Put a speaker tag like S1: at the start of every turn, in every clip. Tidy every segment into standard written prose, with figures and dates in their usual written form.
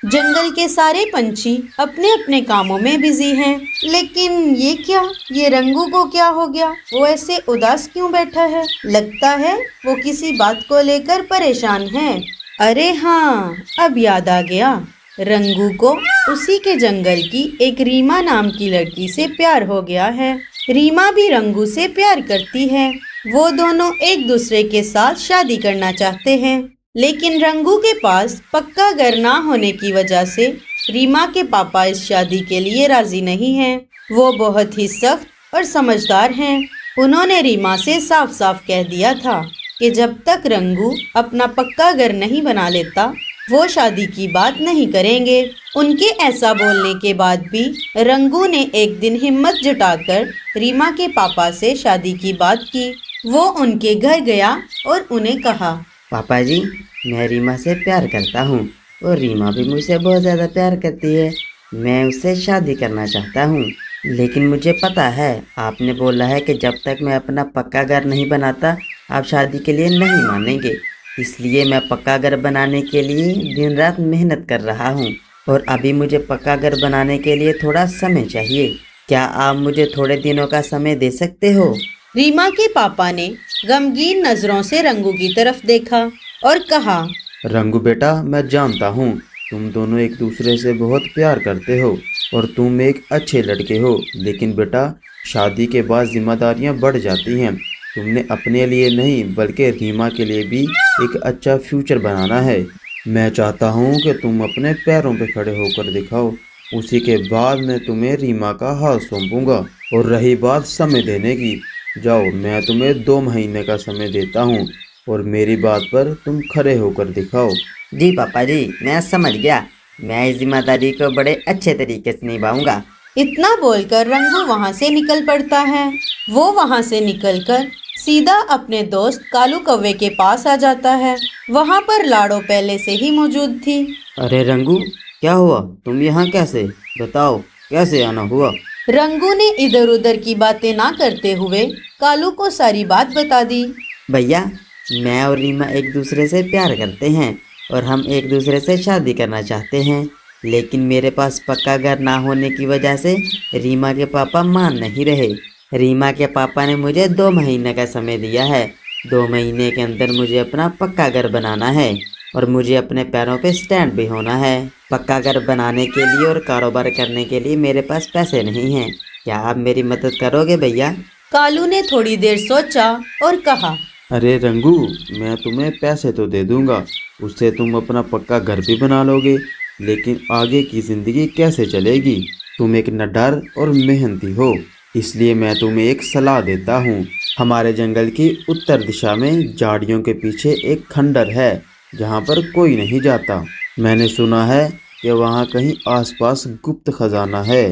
S1: जंगल के सारे पंछी अपने अपने कामों में बिजी हैं। लेकिन ये क्या, ये रंगू को क्या हो गया? वो ऐसे उदास क्यों बैठा है? लगता है वो किसी बात को लेकर परेशान है। अरे हाँ, अब याद आ गया। रंगू को उसी के जंगल की एक रीमा नाम की लड़की से प्यार हो गया है। रीमा भी रंगू से प्यार करती है। वो दोनों एक दूसरे के साथ शादी करना चाहते हैं, लेकिन रंगू के पास पक्का घर ना होने की वजह से रीमा के पापा इस शादी के लिए राजी नहीं हैं। वो बहुत ही सख्त और समझदार हैं। उन्होंने रीमा से साफ साफ कह दिया था कि जब तक रंगू अपना पक्का घर नहीं बना लेता, वो शादी की बात नहीं करेंगे। उनके ऐसा बोलने के बाद भी रंगू ने एक दिन हिम्मत जुटाकर रीमा के पापा से शादी की बात की। वो उनके घर गया और उन्हें कहा,
S2: पापा जी, मैं रीमा से प्यार करता हूँ और रीमा भी मुझसे बहुत ज़्यादा प्यार करती है। मैं उससे शादी करना चाहता हूँ, लेकिन मुझे पता है आपने बोला है कि जब तक मैं अपना पक्का घर नहीं बनाता आप शादी के लिए नहीं मानेंगे। इसलिए मैं पक्का घर बनाने के लिए दिन रात मेहनत कर रहा हूँ और अभी मुझे पक्का घर बनाने के लिए थोड़ा समय चाहिए। क्या आप मुझे थोड़े दिनों का समय दे सकते हो?
S1: रीमा के पापा ने गमगीन नजरों से रंगू की तरफ देखा और कहा,
S3: रंगू बेटा, मैं जानता हूँ तुम दोनों एक दूसरे से बहुत प्यार करते हो और तुम एक अच्छे लड़के हो, लेकिन बेटा शादी के बाद जिम्मेदारियाँ बढ़ जाती हैं। तुमने अपने लिए नहीं बल्कि रीमा के लिए भी एक अच्छा फ्यूचर बनाना है। मैं चाहता हूँ कि तुम अपने पैरों पे खड़े होकर दिखाओ, उसी के बाद मैं तुम्हें रीमा का हाथ सौंपूंगा। और रही बात समय देने की, जाओ मैं तुम्हें 2 महीने का समय देता हूँ और मेरी बात पर तुम खड़े होकर दिखाओ।
S2: जी पापा जी, मैं समझ गया। मैं इस जिम्मेदारी को बड़े अच्छे तरीके से निभाऊंगा।
S1: इतना बोलकर रंगू वहाँ से निकल पड़ता है। वो वहाँ से निकलकर सीधा अपने दोस्त कालू कौवे के पास आ जाता है। वहाँ पर लाडो पहले से ही मौजूद थी।
S2: अरे रंगू, क्या हुआ? तुम यहाँ कैसे? बताओ, कैसे आना हुआ?
S1: रंगू ने इधर उधर की बातें ना करते हुए कालू को सारी बात बता दी।
S2: भैया, मैं और रीमा एक दूसरे से प्यार करते हैं और हम एक दूसरे से शादी करना चाहते हैं, लेकिन मेरे पास पक्का घर ना होने की वजह से रीमा के पापा मान नहीं रहे। रीमा के पापा ने मुझे 2 महीने का समय दिया है। 2 महीने के अंदर मुझे अपना पक्का घर बनाना है और मुझे अपने पैरों पे स्टैंड भी होना है। पक्का घर बनाने के लिए और कारोबार करने के लिए मेरे पास पैसे नहीं हैं। क्या आप मेरी मदद करोगे भैया?
S1: कालू ने थोड़ी देर सोचा और कहा,
S3: अरे रंगू, मैं तुम्हें पैसे तो दे दूंगा, उससे तुम अपना पक्का घर भी बना लोगे, लेकिन आगे की जिंदगी कैसे चलेगी? तुम एक निडर और मेहनती हो, इसलिए मैं तुम्हें एक सलाह देता हूँ। हमारे जंगल की उत्तर दिशा में झाड़ियों के पीछे एक खंडर है जहाँ पर कोई नहीं जाता। मैंने सुना है कि वहाँ कहीं आसपास गुप्त खजाना है।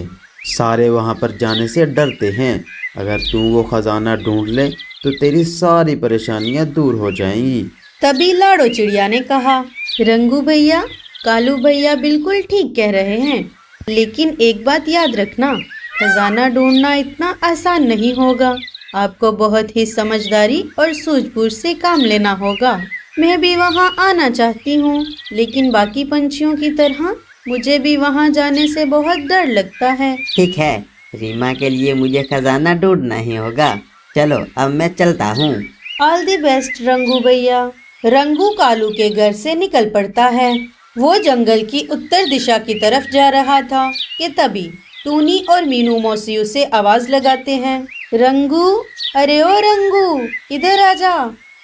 S3: सारे वहाँ पर जाने से डरते हैं। अगर तू वो खजाना ढूंढ ले तो तेरी सारी परेशानियाँ दूर हो जाएंगी।
S1: तभी लाडो चिड़िया ने कहा, रंगू भैया, कालू भैया बिल्कुल ठीक कह रहे हैं, लेकिन एक बात याद रखना, खजाना ढूंढना इतना आसान नहीं होगा। आपको बहुत ही समझदारी और सूझबूझ से काम लेना होगा। मैं भी वहाँ आना चाहती हूँ, लेकिन बाकी पंछियों की तरह मुझे भी वहाँ जाने से बहुत डर लगता है।
S2: ठीक है, रीमा के लिए मुझे खजाना ढूंढना ही होगा। चलो अब मैं चलता हूँ।
S1: ऑल द बेस्ट रंगू भैया। रंगू कालू के घर से निकल पड़ता है। वो जंगल की उत्तर दिशा की तरफ जा रहा था कि तभी टूनी और मीनू मौसी उसे आवाज लगाते हैं, रंगू, अरे ओ रंगू, इधर आजा।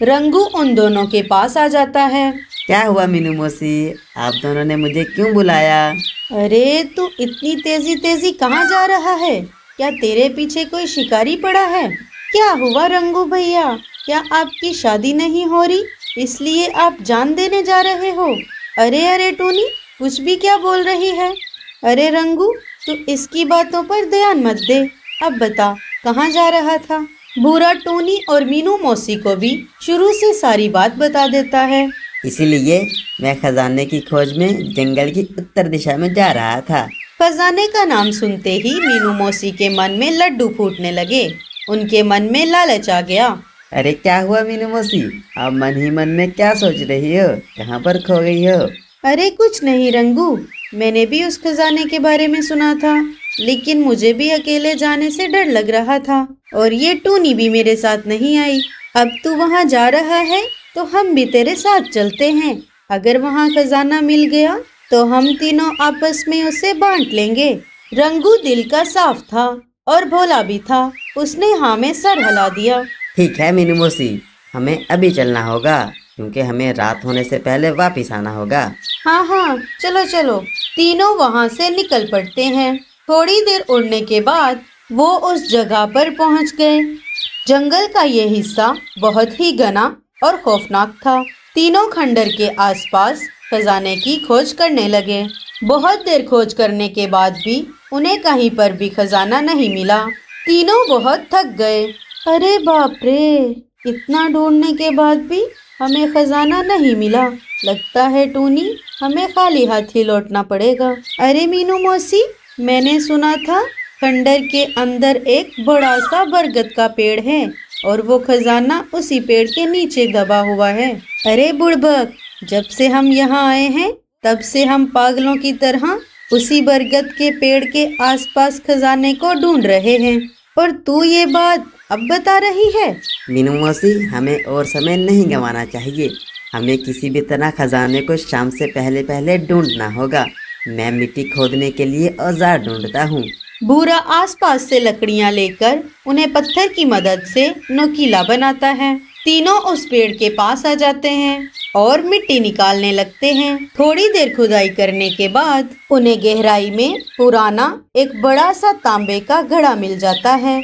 S1: रंगू उन दोनों के पास आ जाता है।
S2: क्या हुआ मीनू मौसी, आप दोनों ने मुझे क्यों बुलाया?
S1: अरे तू इतनी तेजी तेजी कहाँ जा रहा है? क्या तेरे पीछे कोई शिकारी पड़ा है? क्या हुआ रंगू भैया? क्या आपकी शादी नहीं हो रही, इसलिए आप जान देने जा रहे हो? अरे अरे टूनी, कुछ भी क्या बोल रही है? अरे रंगू, तू इसकी बातों पर ध्यान मत दे। अब बता, कहाँ जा रहा था? भूरा टूनी और मीनू मौसी को भी शुरू से सारी बात बता देता है।
S2: इसीलिए मैं खजाने की खोज में जंगल की उत्तर दिशा में जा रहा था।
S1: खजाने का नाम सुनते ही मीनू मौसी के मन में लड्डू फूटने लगे। उनके मन में लालच आ गया।
S2: अरे क्या हुआ मीनू मौसी, आप मन ही मन में क्या सोच रही हो? कहाँ पर खो गई हो?
S1: अरे कुछ नहीं रंगू, मैंने भी उस खजाने के बारे में सुना था, लेकिन मुझे भी अकेले जाने से डर लग रहा था और ये टूनी भी मेरे साथ नहीं आई। अब तू वहाँ जा रहा है तो हम भी तेरे साथ चलते हैं। अगर वहाँ खजाना मिल गया तो हम तीनों आपस में उसे बांट लेंगे। रंगू दिल का साफ था और भोला भी था। उसने हाँ में सर हिला दिया।
S2: ठीक है मीनू मौसी, हमें अभी चलना होगा क्योंकि हमें रात होने से पहले वापस आना होगा।
S1: हाँ हाँ, चलो चलो। तीनों वहाँ से निकल पड़ते हैं। थोड़ी देर उड़ने के बाद वो उस जगह पर पहुँच गए। जंगल का ये हिस्सा बहुत ही घना और खौफनाक था। तीनों खंडर के आसपास खजाने की खोज करने लगे। बहुत देर खोज करने के बाद भी उन्हें कहीं पर भी खजाना नहीं मिला। तीनों बहुत थक गए। अरे बाप रे, इतना ढूंढने के बाद भी हमें खजाना नहीं मिला। लगता है टूनी, हमें खाली हाथ ही लौटना पड़ेगा। अरे मीनू मौसी, मैंने सुना था खंडर के अंदर एक बड़ा सा बरगद का पेड़ है और वो खजाना उसी पेड़ के नीचे दबा हुआ है। अरे बुड़बक, जब से हम यहाँ आए हैं तब से हम पागलों की तरह उसी बरगद के पेड़ के आसपास खजाने को ढूंढ रहे हैं और तू ये बात अब बता रही है।
S2: मीनू मौसी, हमें और समय नहीं गंवाना चाहिए। हमें किसी भी तरह खजाने को शाम से पहले पहले ढूंढना होगा। मैं मिट्टी खोदने के लिए औजार ढूंढता हूँ।
S1: भूरा आसपास से लकड़ियाँ लेकर उन्हें पत्थर की मदद से नुकीला बनाता है। तीनों उस पेड़ के पास आ जाते हैं और मिट्टी निकालने लगते हैं। थोड़ी देर खुदाई करने के बाद उन्हें गहराई में पुराना एक बड़ा सा तांबे का घड़ा मिल जाता है,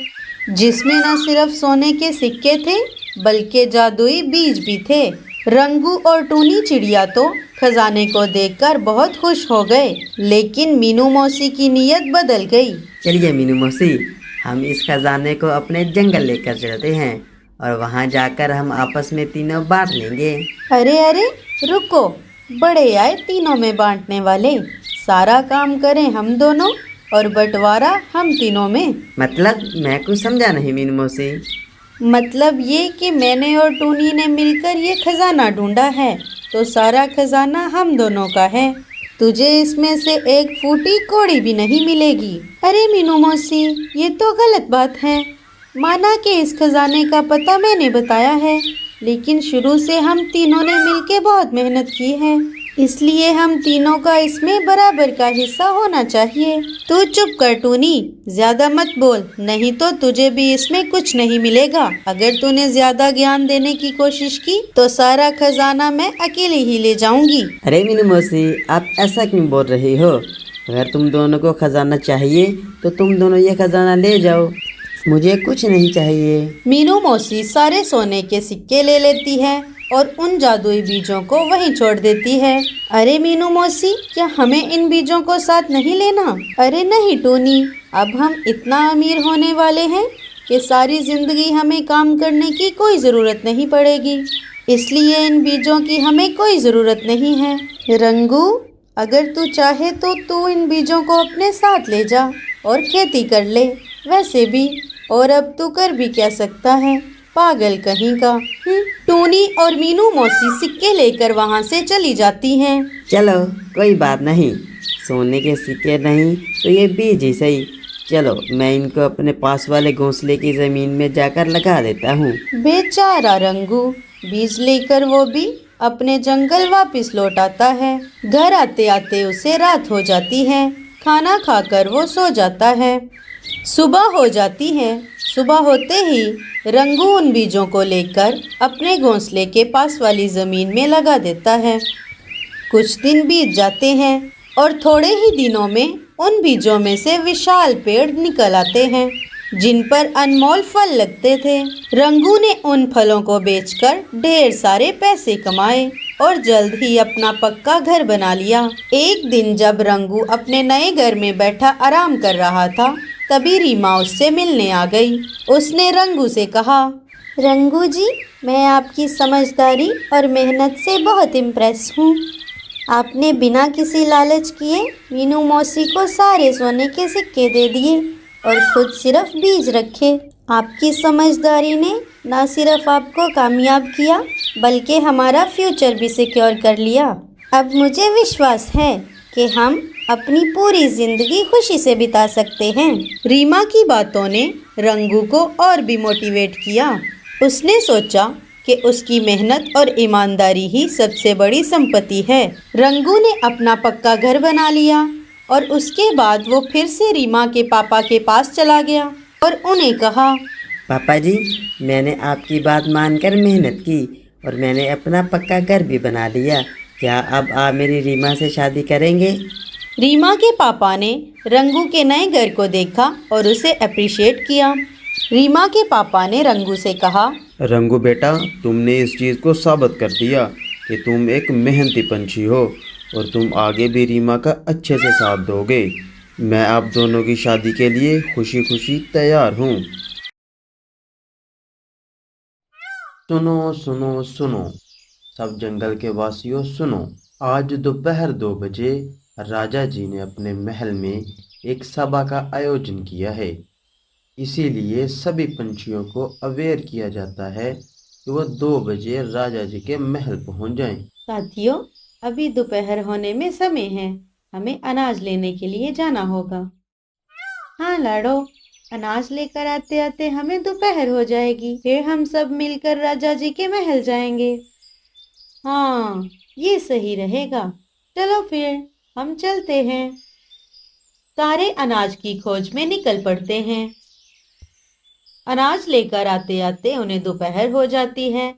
S1: जिसमें न सिर्फ सोने के सिक्के थे बल्कि जादुई बीज भी थे। रंगू और टूनी चिड़िया तो खजाने को देखकर बहुत खुश हो गए, लेकिन मीनू मौसी की नीयत बदल गई।
S2: चलिए मीनू मौसी, हम इस खजाने को अपने जंगल लेकर चलते हैं और वहाँ जाकर हम आपस में तीनों बांट लेंगे।
S1: अरे अरे रुको, बड़े आए तीनों में बांटने वाले। सारा काम करें हम दोनों और बंटवारा हम तीनों में।
S2: मतलब मैं कुछ समझा नहीं मीनू मौसी।
S1: मतलब ये कि मैंने और टूनी ने मिलकर ये खजाना ढूंढा है तो सारा खजाना हम दोनों का है। तुझे इसमें से एक फूटी कौड़ी भी नहीं मिलेगी। अरे मीनू मौसी, ये तो गलत बात है। माना कि इस खजाने का पता मैंने बताया है, लेकिन शुरू से हम तीनों ने मिलके बहुत मेहनत की है, इसलिए हम तीनों का इसमें बराबर का हिस्सा होना चाहिए। तू चुप कर टूनी, ज्यादा मत बोल, नहीं तो तुझे भी इसमें कुछ नहीं मिलेगा। अगर तूने ज्यादा ज्ञान देने की कोशिश की तो सारा खजाना मैं अकेले ही ले जाऊंगी।
S2: अरे मीनू मौसी, आप ऐसा क्यों बोल रही हो? अगर तुम दोनों को खजाना चाहिए तो तुम दोनों ये खजाना ले जाओ, मुझे कुछ नहीं चाहिए।
S1: मीनू मौसी सारे सोने के सिक्के ले लेती है और उन जादुई बीजों को वहीं छोड़ देती है। अरे मीनू मौसी, क्या हमें इन बीजों को साथ नहीं लेना? अरे नहीं टूनी, अब हम इतना अमीर होने वाले हैं कि सारी जिंदगी हमें काम करने की कोई ज़रूरत नहीं पड़ेगी, इसलिए इन बीजों की हमें कोई ज़रूरत नहीं है। रंगू, अगर तू चाहे तो तू इन बीजों को अपने साथ ले जा और खेती कर ले। वैसे भी और अब तू कर भी क्या सकता है, पागल कहीं का। टूनी और मीनू मौसी सिक्के लेकर वहाँ से चली जाती हैं।
S2: चलो कोई बात नहीं, सोने के सिक्के नहीं तो ये बीज ही सही। चलो मैं इनको अपने पास वाले घोंसले की जमीन में जाकर लगा देता हूँ।
S1: बेचारा रंगू बीज लेकर वो भी अपने जंगल वापस लौट आता है। घर आते आते उसे रात हो जाती है। खाना खाकर वो सो जाता है। सुबह हो जाती है। सुबह होते ही रंगू उन बीजों को लेकर अपने घोंसले के पास वाली ज़मीन में लगा देता है। कुछ दिन बीत जाते हैं और थोड़े ही दिनों में उन बीजों में से विशाल पेड़ निकल आते हैं, जिन पर अनमोल फल लगते थे। रंगू ने उन फलों को बेचकर ढेर सारे पैसे कमाए और जल्द ही अपना पक्का घर बना लिया। एक दिन जब रंगू अपने नए घर में बैठा आराम कर रहा था, तभी रीमा उससे मिलने आ गई। उसने रंगू से कहा, रंगू जी, मैं आपकी समझदारी और मेहनत से बहुत इम्प्रेस हूँ। आपने बिना किसी लालच किए मीनू मौसी को सारे सोने के सिक्के दे दिए और खुद सिर्फ बीज रखे। आपकी समझदारी ने न सिर्फ आपको कामयाब किया बल्कि हमारा फ्यूचर भी सिक्योर कर लिया। अब मुझे विश्वास है कि हम अपनी पूरी जिंदगी खुशी से बिता सकते हैं। रीमा की बातों ने रंगू को और भी मोटिवेट किया। उसने सोचा कि उसकी मेहनत और ईमानदारी ही सबसे बड़ी संपत्ति है। रंगू ने अपना पक्का घर बना लिया और उसके बाद वो फिर से रीमा के पापा के पास चला गया और उन्हें कहा,
S2: पापा जी, मैंने आपकी बात मानकर मेहनत की और मैंने अपना पक्का घर भी बना लिया। क्या अब आप मेरी रीमा से शादी करेंगे?
S1: रीमा के पापा ने रंगू के नए घर को देखा और उसे अप्रिशिएट किया। रीमा के पापा ने रंगू से कहा,
S3: रंगू बेटा, तुमने इस चीज़ को साबित कर दिया कि तुम एक मेहनती पंछी हो और तुम आगे भी रीमा का अच्छे से साथ दोगे। मैं आप दोनों की शादी के लिए खुशी खुशी तैयार हूँ। सुनो सुनो सुनो, सब जंगल के वासियों सुनो। आज दोपहर 2 बजे राजा जी ने अपने महल में एक सभा का आयोजन किया है। इसीलिए सभी पंछियों को अवेयर किया जाता है कि वो 2 बजे राजा जी के महल पहुंच जाएं।
S1: साथियों, अभी दोपहर होने में समय है, हमें अनाज लेने के लिए जाना होगा। हाँ लाडो, अनाज लेकर आते आते हमें दोपहर हो जाएगी, फिर हम सब मिलकर राजा जी के महल जाएंगे। हाँ, ये सही रहेगा। चलो फिर हम चलते हैं। सारे अनाज की खोज में निकल पड़ते हैं। अनाज लेकर आते आते उन्हें दोपहर हो जाती है।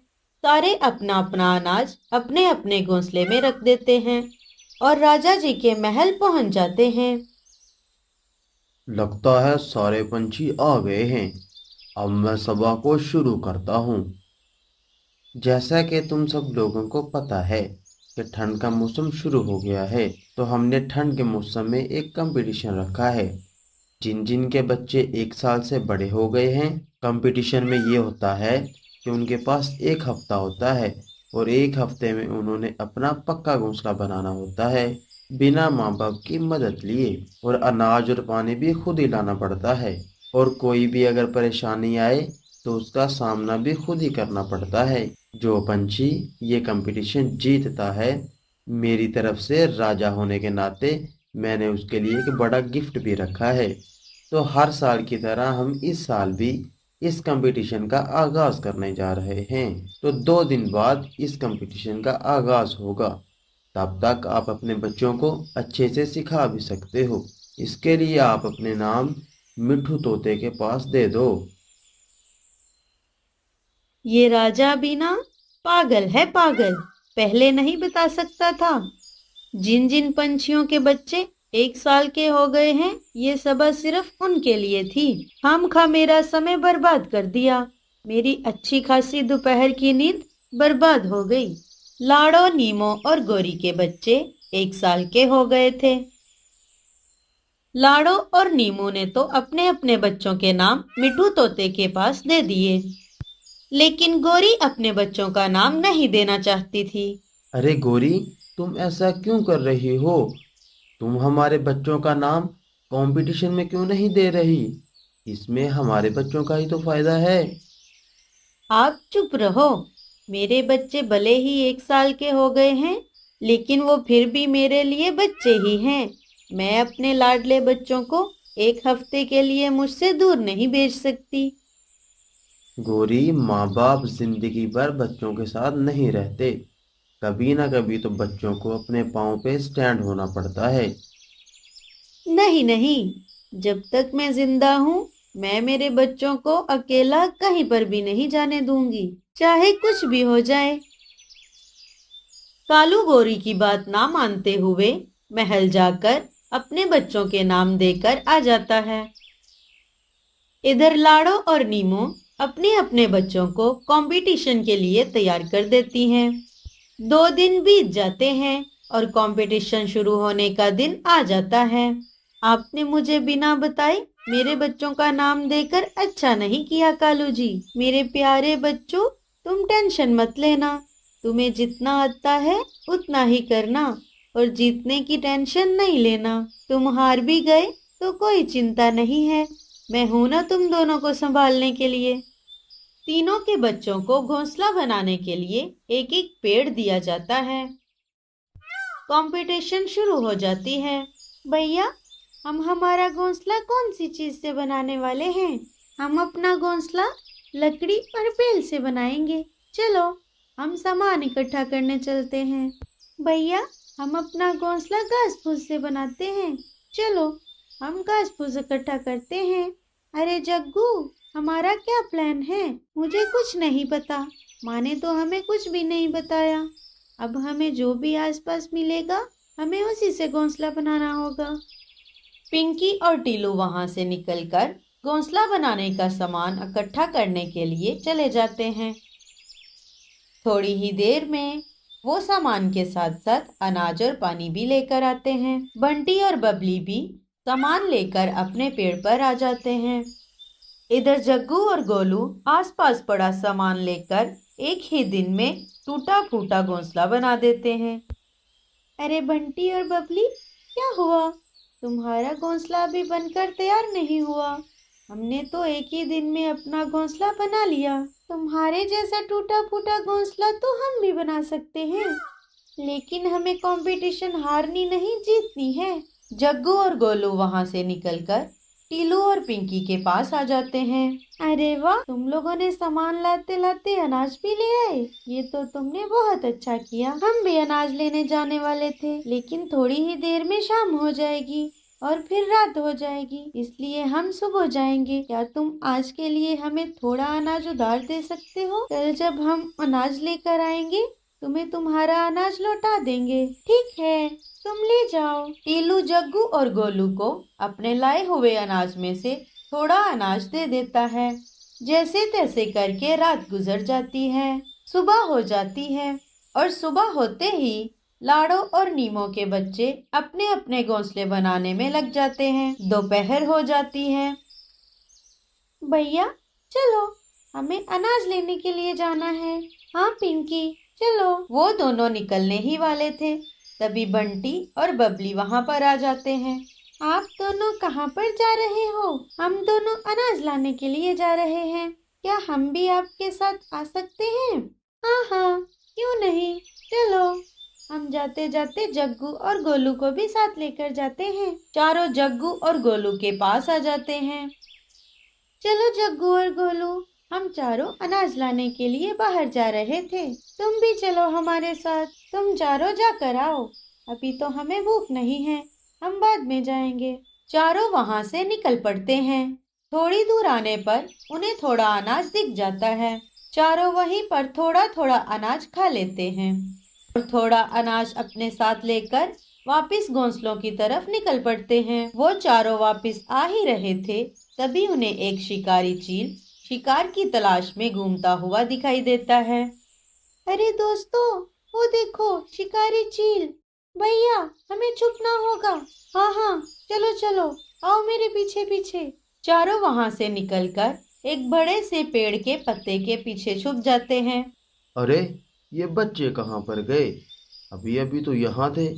S1: सारे अपना अपना अनाज अपने अपने घोंसले में रख देते हैं और राजा जी के महल पहुंच जाते हैं।
S3: लगता है सारे पंछी आ गए हैं। अब मैं सभा को शुरू करता हूँ। जैसा कि तुम सब लोगों को पता है कि ठंड का मौसम शुरू हो गया है, तो हमने ठंड के मौसम में एक कंपटीशन रखा है। जिन जिन के बच्चे 1 साल से बड़े हो गए हैं, कंपटीशन में ये होता है कि उनके पास 1 हफ्ता होता है और 1 हफ्ते में उन्होंने अपना पक्का घोंसला बनाना होता है, बिना माँ बाप की मदद लिए। और अनाज और पानी भी खुद ही लाना पड़ता है। और कोई भी अगर परेशानी आए तो उसका सामना भी खुद ही करना पड़ता है। जो पंछी ये कंपटीशन जीतता है, मेरी तरफ से राजा होने के नाते मैंने उसके लिए एक बड़ा गिफ्ट भी रखा है। तो हर साल की तरह हम इस साल भी इस कंपटीशन का आगाज करने जा रहे हैं। तो 2 दिन बाद इस कंपटीशन का आगाज होगा। तब तक आप अपने बच्चों को अच्छे से सिखा भी सकते हो। इसके लिए आप अपने नाम मिठू तोते के पास दे दो।
S1: ये राजा भी ना पागल है, पागल। पहले नहीं बता सकता था। जिन जिन पंछियों के बच्चे 1 साल के हो गए हैं, ये सभा सिर्फ उनके लिए थी। खामखा मेरा समय बर्बाद कर दिया। मेरी अच्छी खासी दोपहर की नींद बर्बाद हो गई। लाडो, नीमो और गोरी के बच्चे 1 साल के हो गए थे। लाडो और नीमो ने तो अपने अपने बच्चों के नाम मिठू तोते के पास दे दिए, लेकिन गोरी अपने बच्चों का नाम नहीं देना चाहती थी।
S3: अरे गोरी, तुम ऐसा क्यों कर रही हो? तुम हमारे बच्चों का नाम कंपटीशन में क्यों नहीं दे रही? इसमें हमारे बच्चों का ही तो फायदा है।
S1: आप चुप रहो। मेरे बच्चे भले ही 1 साल के हो गए हैं, लेकिन वो फिर भी मेरे लिए बच्चे ही हैं। मैं अपने लाडले बच्चों को 1 हफ्ते के लिए मुझसे दूर नहीं भेज सकती।
S3: गोरी, माँ बाप जिंदगी भर बच्चों के साथ नहीं रहते। कभी ना कभी तो बच्चों को अपने पाँव पे स्टैंड होना पड़ता है।
S1: नहीं नहीं, जब तक मैं जिंदा हूँ, मैं मेरे बच्चों को अकेला कहीं पर भी नहीं जाने दूंगी, चाहे कुछ भी हो जाए। कालू गोरी की बात ना मानते हुए महल जाकर अपने बच्चों के नाम देकर आ जाता है। इधर लाडो और नीमो अपने अपने बच्चों को कंपटीशन के लिए तैयार कर देती हैं। 2 दिन बीत जाते हैं और कंपटीशन शुरू होने का दिन आ जाता है। आपने मुझे बिना बताए मेरे बच्चों का नाम देकर अच्छा नहीं किया कालू जी। मेरे प्यारे बच्चों, तुम टेंशन मत लेना। तुम्हें जितना आता है उतना ही करना और जीतने की टेंशन नहीं लेना। तुम हार भी गए तो कोई चिंता नहीं है, मैं हूं ना तुम दोनों को संभालने के लिए। तीनों के बच्चों को घोंसला बनाने के लिए एक एक पेड़ दिया जाता है। कंपटीशन शुरू हो जाती है। भैया, हम हमारा घोंसला कौन सी चीज से बनाने वाले हैं? हम अपना घोंसला लकड़ी और बेल से बनाएंगे। चलो, हम सामान इकट्ठा करने चलते हैं। भैया, हम अपना घोंसला घास फूस से बनाते हैं। चलो, हम घास फूस इकट्ठा करते हैं। अरे जग्गू, हमारा क्या प्लान है? मुझे कुछ नहीं पता। माँ ने तो हमें कुछ भी नहीं बताया। अब हमें जो भी आसपास मिलेगा, हमें उसी से घोंसला बनाना होगा। पिंकी और टीलू वहां से निकलकर घोंसला बनाने का सामान इकट्ठा करने के लिए चले जाते हैं। थोड़ी ही देर में वो सामान के साथ साथ अनाज और पानी भी लेकर आते हैं। बंटी और बबली भी सामान लेकर अपने पेड़ पर आ जाते हैं। इधर जग्गू और गोलू आसपास पड़ा सामान लेकर एक ही दिन में टूटा फूटा घोंसला बना देते हैं। अरे बंटी और बबली, क्या हुआ? तुम्हारा घोंसला अभी बनकर तैयार नहीं हुआ। हमने तो एक ही दिन में अपना घोंसला बना लिया। तुम्हारे जैसा टूटा फूटा घोंसला तो हम भी बना सकते हैं, लेकिन हमें कंपटीशन हारनी नहीं, जीतनी है। जग्गू और गोलू वहां से निकलकर टीलू और पिंकी के पास आ जाते हैं। अरे वाह, तुम लोगों ने सामान लाते लाते अनाज भी ले आए। ये तो तुमने बहुत अच्छा किया। हम भी अनाज लेने जाने वाले थे, लेकिन थोड़ी ही देर में शाम हो जाएगी और फिर रात हो जाएगी, इसलिए हम सुबह जाएंगे। क्या तुम आज के लिए हमें थोड़ा अनाज उधार दे सकते हो? कल जब हम अनाज लेकर आएंगे, तुम्हें तुम्हारा अनाज लौटा देंगे। ठीक है, तुम ले जाओ। टीलू जग्गू और गोलू को अपने लाए हुए अनाज में से थोड़ा अनाज दे देता है। जैसे तैसे करके रात गुजर जाती है, सुबह हो जाती है और सुबह होते ही लाड़ो और नीमो के बच्चे अपने अपने घोंसले बनाने में लग जाते हैं। दोपहर हो जाती है। भैया चलो, हमें अनाज लेने के लिए जाना है। हाँ पिंकी, चलो। वो दोनों निकलने ही वाले थे, तभी बंटी और बबली वहाँ पर आ जाते हैं। आप दोनों कहाँ पर जा रहे हो? हम दोनों अनाज लाने के लिए जा रहे हैं। क्या हम भी आपके साथ आ सकते हैं? हाँ हाँ, क्यों नहीं, चलो। हम जाते जाते जग्गू और गोलू को भी साथ लेकर जाते हैं। चारों जग्गू और गोलू के पास आ जाते हैं। चलो जग्गू और गोलू, हम चारों अनाज लाने के लिए बाहर जा रहे थे, तुम भी चलो हमारे साथ। तुम चारों जाकर आओ, अभी तो हमें भूख नहीं है, हम बाद में जाएंगे। चारों वहाँ से निकल पड़ते हैं। थोड़ी दूर आने पर उन्हें थोड़ा अनाज दिख जाता है। चारों वहीं पर थोड़ा थोड़ा अनाज खा लेते हैं और थोड़ा अनाज अपने साथ लेकर वापस घोंसलों की तरफ निकल पड़ते हैं। वो चारों वापस आ ही रहे थे, तभी उन्हें एक शिकारी चील शिकार की तलाश में घूमता हुआ दिखाई देता है। अरे दोस्तों, वो देखो शिकारी चील। भैया, हमें छुपना होगा। हाँ हाँ, चलो चलो, आओ मेरे पीछे पीछे। चारों वहाँ से निकलकर एक बड़े से पेड़ के पत्ते के पीछे छुप जाते हैं।
S3: अरे ये बच्चे कहाँ पर गए? अभी अभी तो यहाँ थे।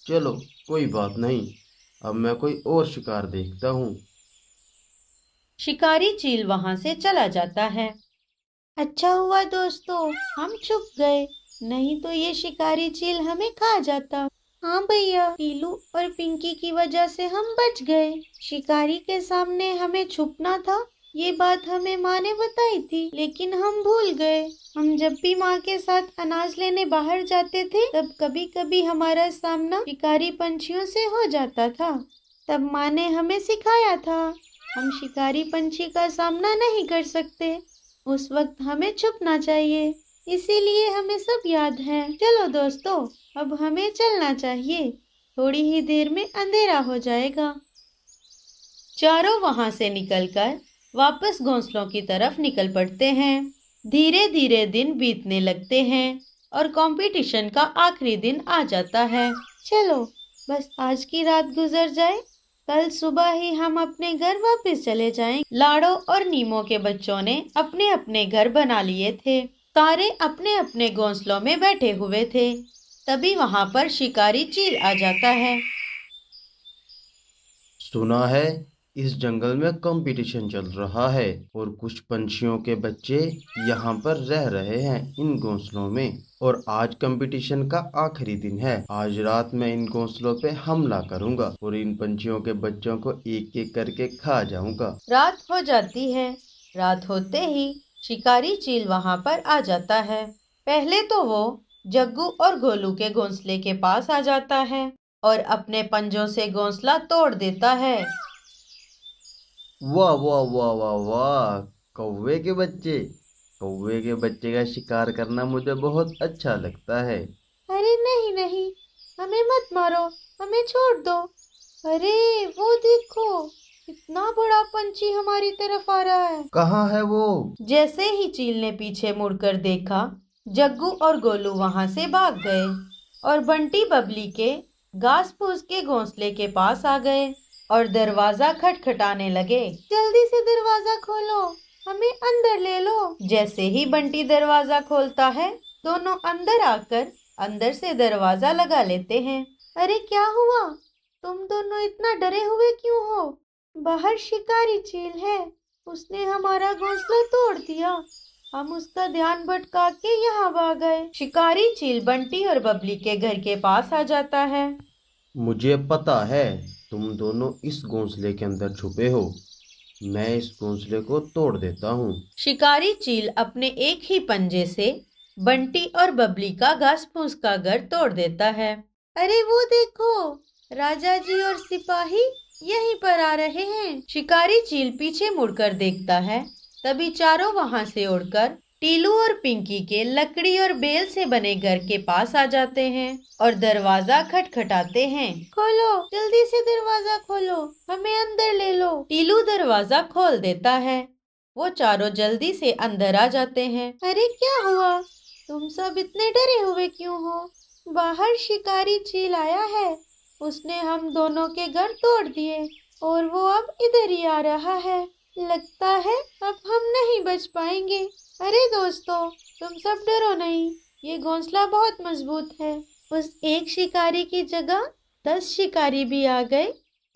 S3: चलो कोई बात नहीं, अब मैं कोई और शिकार देखता हूँ।
S1: शिकारी चील वहाँ से चला जाता है। अच्छा हुआ दोस्तों, हम छुप गए, नहीं तो ये शिकारी चील हमें खा जाता। हाँ भैया, टीलू और पिंकी की वजह से हम बच गए। शिकारी के सामने हमें छुपना था, ये बात हमें माँ ने बताई थी, लेकिन हम भूल गए। हम जब भी माँ के साथ अनाज लेने बाहर जाते थे, तब कभी कभी हमारा सामना शिकारी पंछियों से हो जाता था। तब माँ ने हमें सिखाया था, हम शिकारी पंछी का सामना नहीं कर सकते, उस वक्त हमें छुपना चाहिए, इसीलिए हमें सब याद है। चलो दोस्तों, अब हमें चलना चाहिए, थोड़ी ही देर में अंधेरा हो जाएगा। चारों वहां से निकलकर वापस घोंसलों की तरफ निकल पड़ते हैं। धीरे धीरे दिन बीतने लगते हैं और कंपटीशन का आखिरी दिन आ जाता है। चलो, बस आज की रात गुजर जाए, कल सुबह ही हम अपने घर वापस चले जाएं। लाड़ो और नीमो के बच्चों ने अपने अपने घर बना लिए थे, सारे अपने अपने घोंसलों में बैठे हुए थे। तभी वहां पर शिकारी चील आ जाता है।
S3: सुना है इस जंगल में कंपटीशन चल रहा है और कुछ पंछियों के बच्चे यहाँ पर रह रहे हैं इन घोंसलों में। और आज कंपटीशन का आखिरी दिन है। आज रात मैं इन घोंसलों पे हमला करूंगा और इन पंछियों के बच्चों को एक एक करके खा जाऊंगा।
S1: रात हो जाती है। रात होते ही शिकारी चील वहां पर आ जाता है। पहले तो वो जग्गू और गोलू के घोंसले के पास आ जाता है और अपने पंजों से घोंसला तोड़ देता है।
S3: वाह वाह वाह वाह वाह, कौवे के बच्चे। कौवे के बच्चे का शिकार करना मुझे बहुत अच्छा लगता है।
S1: अरे नहीं नहीं, हमें मत मारो, हमें छोड़ दो। अरे वो देखो, इतना बड़ा पंछी हमारी तरफ आ रहा है।
S3: कहाँ है वो?
S1: जैसे ही चील ने पीछे मुड़कर देखा, जग्गू और गोलू वहां से भाग गए और बंटी बबली के घास फूस के घोंसले के पास आ गए और दरवाजा खटखटाने लगे। जल्दी से दरवाजा खोलो, हमें अंदर ले लो। जैसे ही बंटी दरवाजा खोलता है, दोनों अंदर आकर अंदर से दरवाजा लगा लेते हैं। अरे क्या हुआ? तुम दोनों इतना डरे हुए क्यों हो? बाहर शिकारी चील है, उसने हमारा घोंसला तोड़ दिया। हम उसका ध्यान भटका के यहाँ भाग गए। शिकारी चील बंटी और बबली के घर के पास आ जाता है।
S3: मुझे पता है तुम दोनों इस घोंसले के अंदर छुपे हो। मैं इस घोंसले को तोड़ देता हूँ।
S1: शिकारी चील अपने एक ही पंजे से बंटी और बबली का घास फूस का घर तोड़ देता है। अरे वो देखो, राजा जी और सिपाही यहीं पर आ रहे हैं। शिकारी चील पीछे मुड़कर देखता है, तभी चारों वहां से उड़कर टीलू और पिंकी के लकड़ी और बेल से बने घर के पास आ जाते हैं और दरवाजा खटखटाते हैं। खोलो, जल्दी से दरवाजा खोलो, हमें अंदर ले लो। टीलू दरवाजा खोल देता है। वो चारों जल्दी से अंदर आ जाते हैं। अरे क्या हुआ? तुम सब इतने डरे हुए क्यों हो? बाहर शिकारी चील आया है, उसने हम दोनों के घर तोड़ दिए और वो अब इधर ही आ रहा है। लगता है अब हम नहीं बच पाएंगे। अरे दोस्तों, तुम सब डरो नहीं, ये घोंसला बहुत मजबूत है। उस एक शिकारी की जगह 10 शिकारी भी आ गए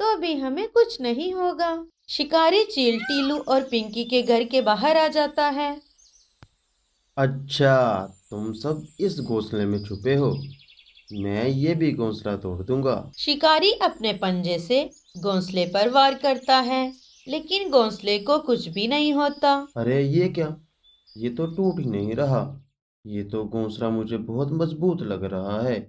S1: तो भी हमें कुछ नहीं होगा। शिकारी चील टीलू और पिंकी के घर के बाहर आ जाता है।
S3: अच्छा, तुम सब इस घोंसले में छुपे हो। मैं ये भी घोंसला तोड़ दूंगा।
S1: शिकारी अपने पंजे से घोंसले पर वार करता है, लेकिन घोंसले को कुछ भी नहीं होता।
S3: अरे ये क्या? ये तो टूट ही नहीं रहा। ये तो घोंसला मुझे बहुत मजबूत लग रहा है।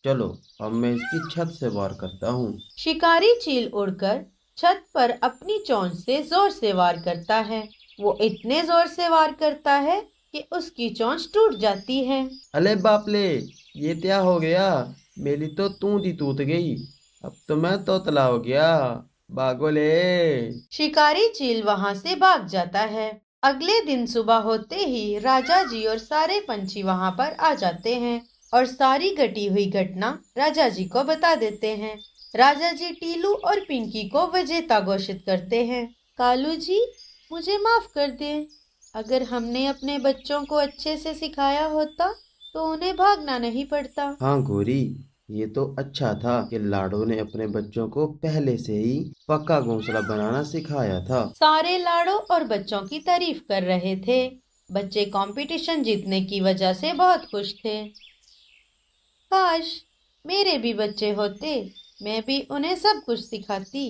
S3: चलो, अब मैं इसकी छत से वार करता हूँ।
S1: शिकारी चील उड़कर छत पर अपनी चोंच से जोर से वार करता है। वो इतने जोर से वार करता है कि उसकी चोंच टूट जाती है।
S3: अले बापले, ये क्या हो गया? मेरी तो तूंद ही टूट गई। अब तो मैं तोतला हो गया। भागो ले।
S1: शिकारी चील वहां से भाग जाता है। अगले दिन सुबह होते ही राजा जी और सारे पंछी वहां पर आ जाते हैं और सारी घटी हुई घटना राजा जी को बता देते हैं। राजा जी टीलू और पिंकी को विजेता घोषित करते हैं। कालू जी, मुझे माफ कर दें। अगर हमने अपने बच्चों को अच्छे से सिखाया होता तो उन्हें भागना नहीं पड़ता।
S3: हाँ गोरी, ये तो अच्छा था कि लाडो ने अपने बच्चों को पहले से ही पक्का घोंसला बनाना सिखाया था।
S1: सारे लाड़ों और बच्चों की तारीफ कर रहे थे। बच्चे कंपटीशन जीतने की वजह से बहुत खुश थे। काश मेरे भी बच्चे होते, मैं भी उन्हें सब कुछ सिखाती।